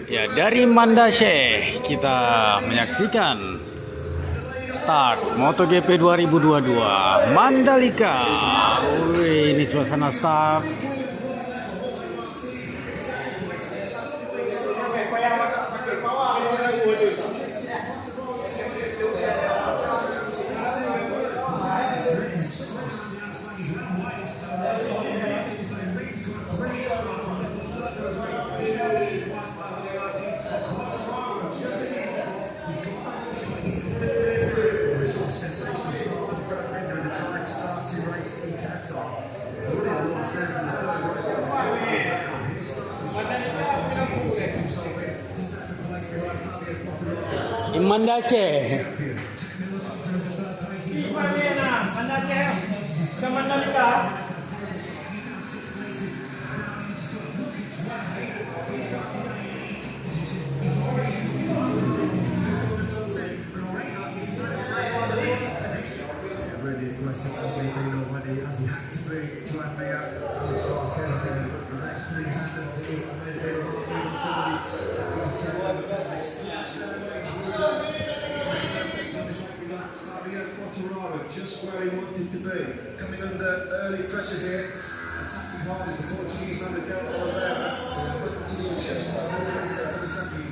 Ya, dari Mandalika kita menyaksikan start MotoGP 2022 Mandalika. Wih, ini suasana start. Mandalika. Really aggressive as they've been already, as he had to be to end the talk. The next three happened to him, and then Fabio Quartararo just where he wanted to be, coming under early pressure here, attacking hard as the Portuguese man Miguel Oliveira, just over 20 seconds.